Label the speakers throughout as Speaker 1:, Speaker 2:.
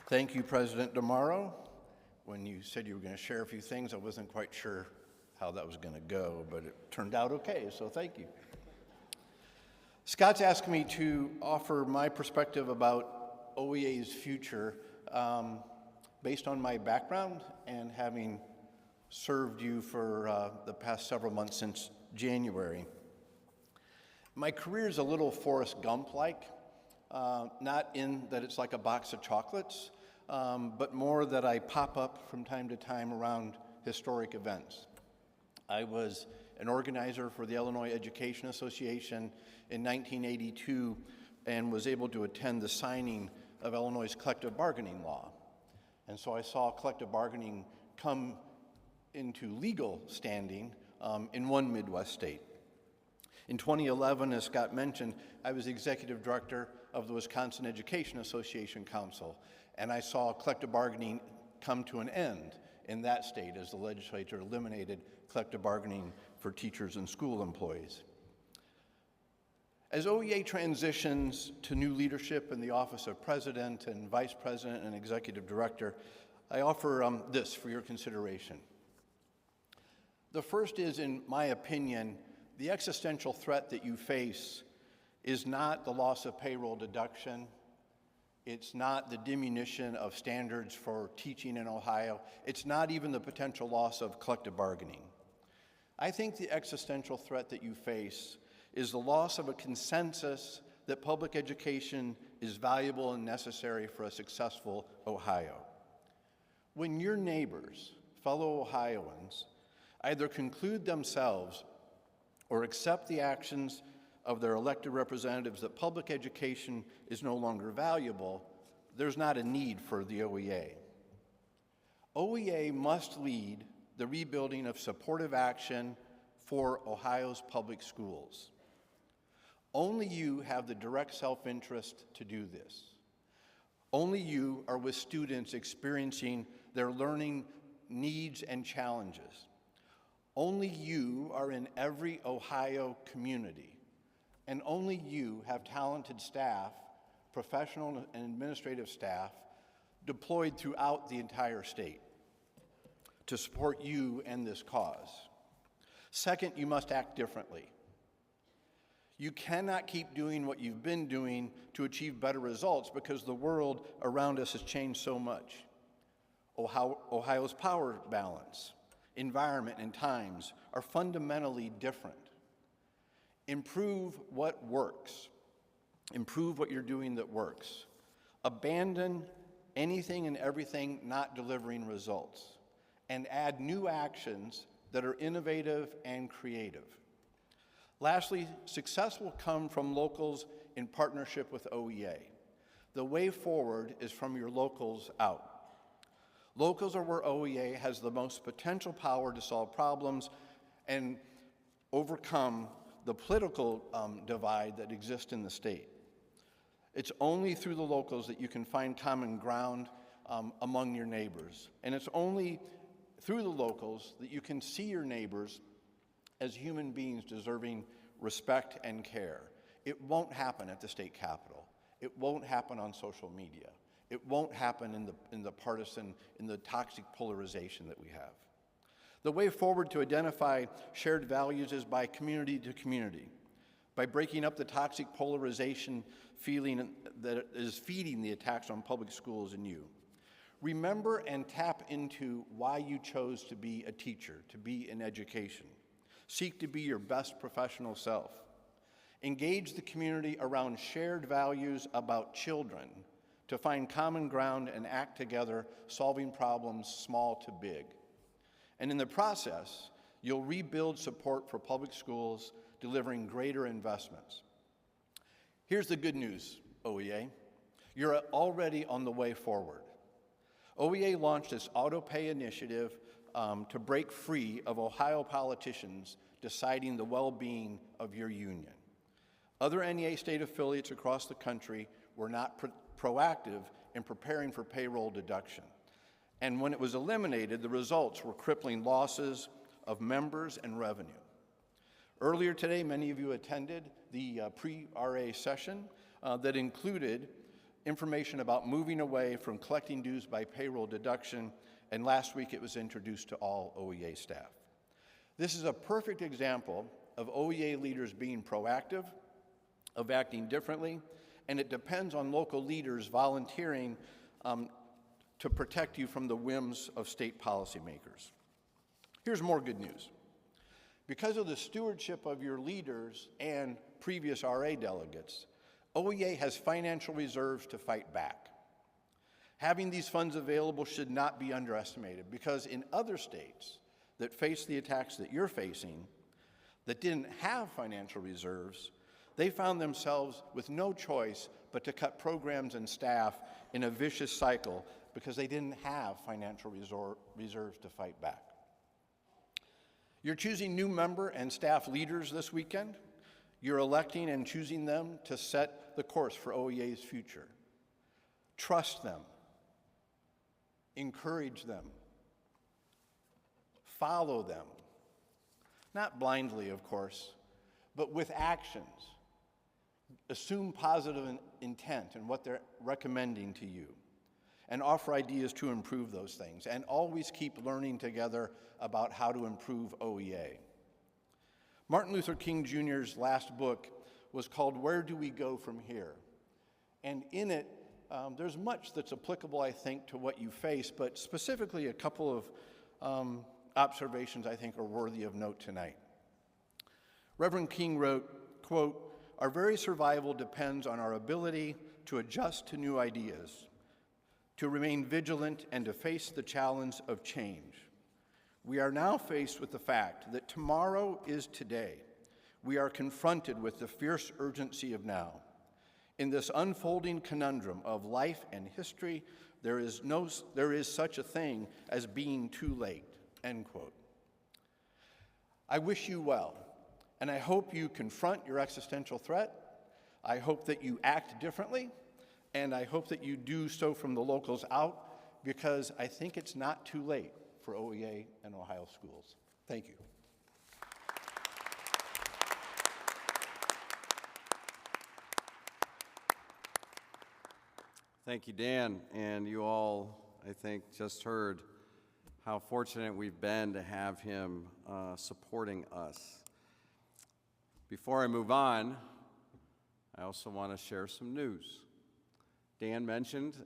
Speaker 1: Thank you, President DeMauro. When you said you were going to share a few things, I wasn't quite sure how that was going to go, but it turned out okay, so thank you. Scott's asked me to offer my perspective about OEA's future based on my background and having served you for the past several months since January. My career is a little Forrest Gump-like, not in that it's like a box of chocolates, but more that I pop up from time to time around historic events. I was an organizer for the Illinois Education Association in 1982 and was able to attend the signing of Illinois' collective bargaining law. And so I saw collective bargaining come into legal standing in one Midwest state. In 2011, as Scott mentioned, I was executive director of the Wisconsin Education Association Council, and I saw collective bargaining come to an end in that state as the legislature eliminated collective bargaining for teachers and school employees. As OEA transitions to new leadership in the office of president and vice president and executive director, I offer this for your consideration. The first is, in my opinion, the existential threat that you face is not the loss of payroll deduction. It's not the diminution of standards for teaching in Ohio. It's not even the potential loss of collective bargaining. I think the existential threat that you face is the loss of a consensus that public education is valuable and necessary for a successful Ohio. When your neighbors, fellow Ohioans, either conclude themselves or accept the actions of their elected representatives that public education is no longer valuable, there's not a need for the OEA. OEA must lead the rebuilding of supportive action for Ohio's public schools. Only you have the direct self-interest to do this. Only you are with students experiencing their learning needs and challenges. Only you are in every Ohio community, and only you have talented staff, professional and administrative staff, deployed throughout the entire state to support you and this cause. Second, you must act differently. You cannot keep doing what you've been doing to achieve better results because the world around us has changed so much. Ohio's power balance, environment, and times are fundamentally different. Improve what works. Improve what you're doing that works. Abandon anything and everything not delivering results, and add new actions that are innovative and creative. Lastly, success will come from locals in partnership with OEA. The way forward is from your locals out. Locals are where OEA has the most potential power to solve problems and overcome the political divide that exists in the state. It's only through the locals that you can find common ground among your neighbors. And it's only through the locals that you can see your neighbors as human beings deserving respect and care. It won't happen at the state capitol. It won't happen on social media. It won't happen in the partisan, in the toxic polarization that we have. The way forward to identify shared values is by community to community, by breaking up the toxic polarization feeling that is feeding the attacks on public schools and you. Remember and tap into why you chose to be a teacher, to be in education. Seek to be your best professional self. Engage the community around shared values about children to find common ground and act together, solving problems small to big. And in the process, you'll rebuild support for public schools, delivering greater investments. Here's the good news, OEA. You're already on the way forward. OEA launched this auto-pay initiative to break free of Ohio politicians deciding the well-being of your union. Other NEA state affiliates across the country were not proactive in preparing for payroll deduction. And when it was eliminated, the results were crippling losses of members and revenue. Earlier today, many of you attended the pre-RA session that included information about moving away from collecting dues by payroll deduction, and last week it was introduced to all OEA staff. This is a perfect example of OEA leaders being proactive, of acting differently, and it depends on local leaders volunteering to protect you from the whims of state policymakers. Here's more good news. Because of the stewardship of your leaders and previous RA delegates, OEA has financial reserves to fight back. Having these funds available should not be underestimated, because in other states that face the attacks that you're facing, that didn't have financial reserves, they found themselves with no choice but to cut programs and staff in a vicious cycle because they didn't have financial reserves to fight back. You're choosing new member and staff leaders this weekend. You're electing and choosing them to set the course for OEA's future. Trust them. Encourage them. Follow them. Not blindly, of course, but with actions. Assume positive intent in what they're recommending to you, and offer ideas to improve those things, and always keep learning together about how to improve OEA. Martin Luther King Jr.'s last book was called Where Do We Go From Here? And in it, there's much that's applicable, I think, to what you face, but specifically a couple of observations I think are worthy of note tonight. Reverend King wrote, quote, "Our very survival depends on our ability to adjust to new ideas, to remain vigilant, and to face the challenge of change. We are now faced with the fact that tomorrow is today. We are confronted with the fierce urgency of now. In this unfolding conundrum of life and history, there is such a thing as being too late," end quote. I wish you well, and I hope you confront your existential threat. I hope that you act differently, and I hope that you do so from the locals out, because I think it's not too late for OEA and Ohio schools. Thank you.
Speaker 2: Thank you, Dan. And you all, I think, just heard how fortunate we've been to have him supporting us. Before I move on, I also want to share some news. Dan mentioned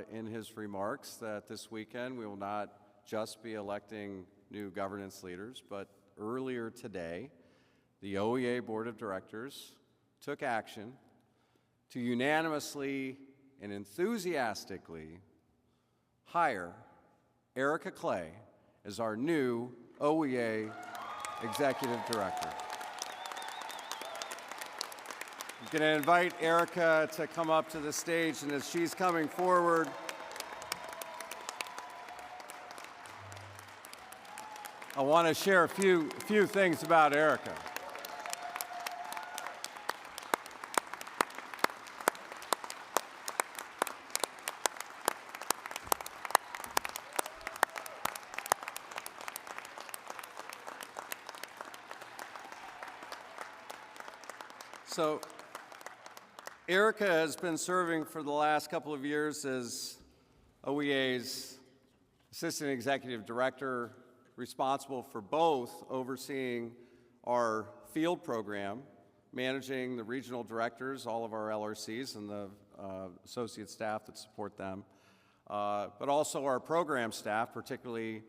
Speaker 2: in his remarks that this weekend we will not just be electing new governance leaders, but earlier today, the OEA Board of Directors took action to unanimously and enthusiastically hire Erica Clay as our new OEA Executive Director. I'm going to invite Erica to come up to the stage, and as she's coming forward, I want to share a few things about Erica. So, Erica has been serving for the last couple of years as OEA's Assistant Executive Director, responsible for both overseeing our field program, managing the regional directors, all of our LRCs, and the associate staff that support them, but also our program staff, particularly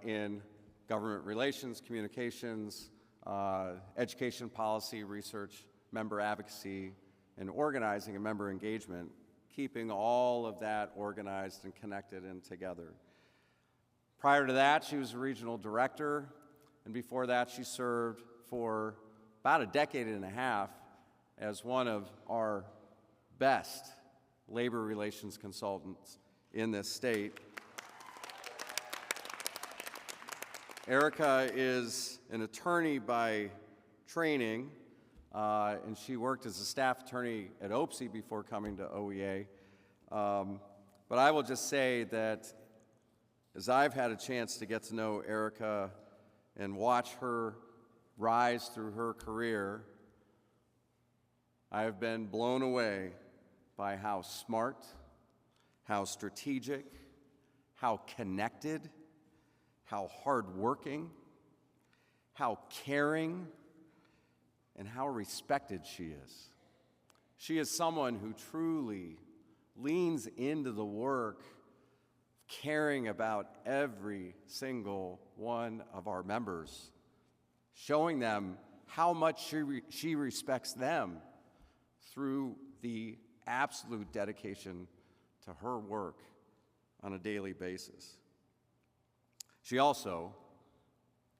Speaker 2: in government relations, communications, education policy, research, member advocacy, and organizing and member engagement, keeping all of that organized and connected and together. Prior to that, she was a regional director, and before that, she served for about a decade and a half as one of our best labor relations consultants in this state. Erica is an attorney by training, and she worked as a staff attorney at OPSI before coming to OEA. But I will just say that as I've had a chance to get to know Erica and watch her rise through her career, I have been blown away by how smart, how strategic, how connected, how hardworking, how caring, and how respected she is. She is someone who truly leans into the work, caring about every single one of our members, showing them how much she respects them through the absolute dedication to her work on a daily basis. She also,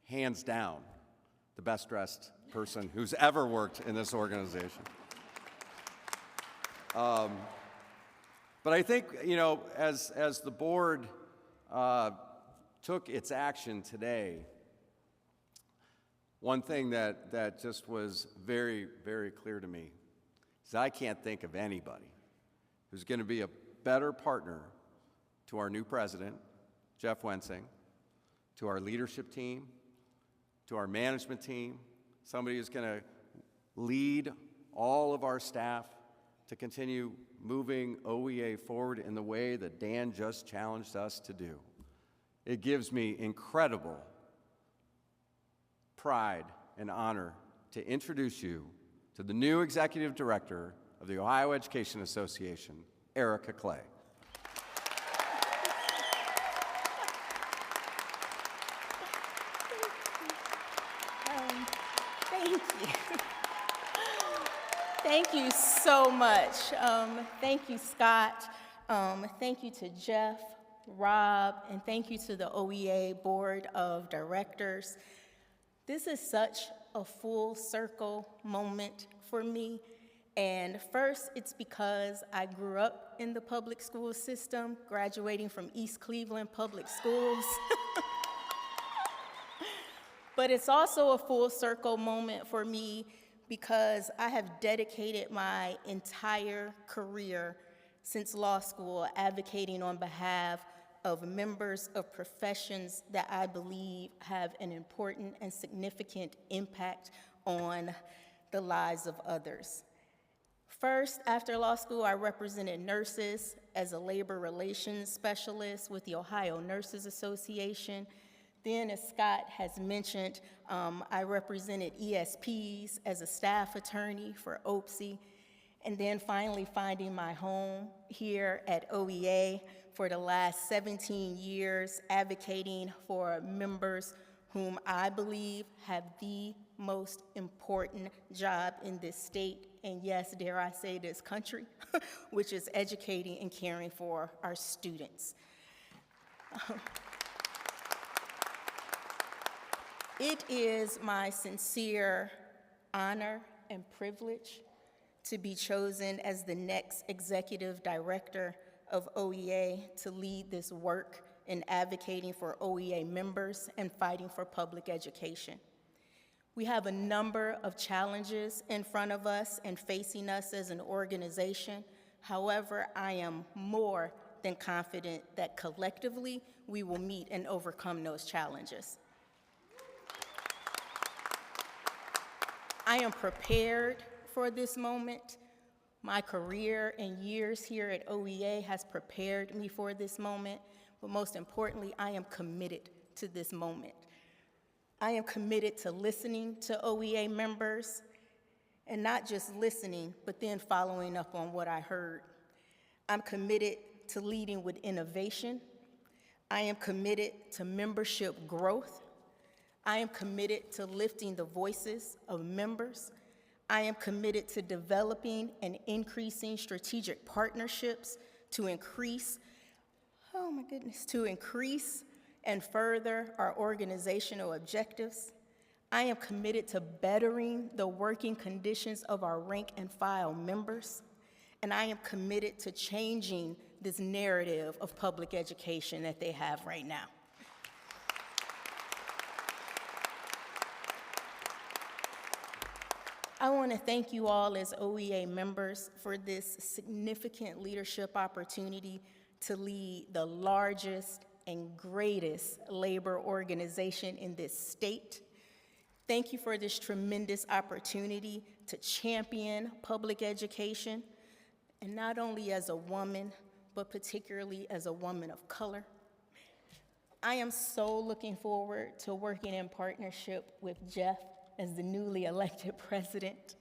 Speaker 2: hands down, the best dressed person who's ever worked in this organization. But I think, as the board took its action today, one thing that just was very, very clear to me is I can't think of anybody who's going to be a better partner to our new president, Jeff Wensing, to our leadership team, to our management team, somebody who's going to lead all of our staff to continue moving OEA forward in the way that Dan just challenged us to do. It gives me incredible pride and honor to introduce you to the new Executive Director of the Ohio Education Association, Erica Clay.
Speaker 3: Thank you. Thank you so much. Thank you, Scott. Thank you to Jeff, Rob, and thank you to the OEA Board of Directors. This is such a full circle moment for me. And first, it's because I grew up in the public school system, graduating from East Cleveland Public Schools. But it's also a full circle moment for me because I have dedicated my entire career since law school advocating on behalf of members of professions that I believe have an important and significant impact on the lives of others. First, after law school, I represented nurses as a labor relations specialist with the Ohio Nurses Association. Then, as Scott has mentioned, I represented ESPs as a staff attorney for OPSI, and then finally finding my home here at OEA for the last 17 years, advocating for members whom I believe have the most important job in this state, and yes, dare I say this country, which is educating and caring for our students. It is my sincere honor and privilege to be chosen as the next executive director of OEA to lead this work in advocating for OEA members and fighting for public education. We have a number of challenges in front of us and facing us as an organization. However, I am more than confident that collectively we will meet and overcome those challenges. I am prepared for this moment. My career and years here at OEA has prepared me for this moment, but most importantly, I am committed to this moment. I am committed to listening to OEA members, and not just listening, but then following up on what I heard. I'm committed to leading with innovation. I am committed to membership growth. I am committed to lifting the voices of members. I am committed to developing and increasing strategic partnerships to increase and further our organizational objectives. I am committed to bettering the working conditions of our rank and file members. And I am committed to changing this narrative of public education that they have right now. I want to thank you all as OEA members for this significant leadership opportunity to lead the largest and greatest labor organization in this state. Thank you for this tremendous opportunity to champion public education. and not only as a woman, but particularly as a woman of color. I am so looking forward to working in partnership with Jeff as the newly elected president.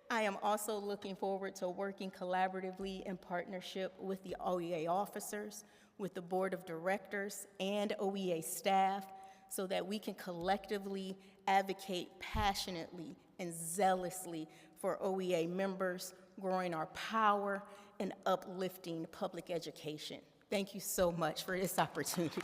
Speaker 3: I am also looking forward to working collaboratively in partnership with the OEA officers, with the board of directors, and OEA staff, so that we can collectively advocate passionately and zealously for OEA members, growing our power and uplifting public education. Thank you so much for this opportunity.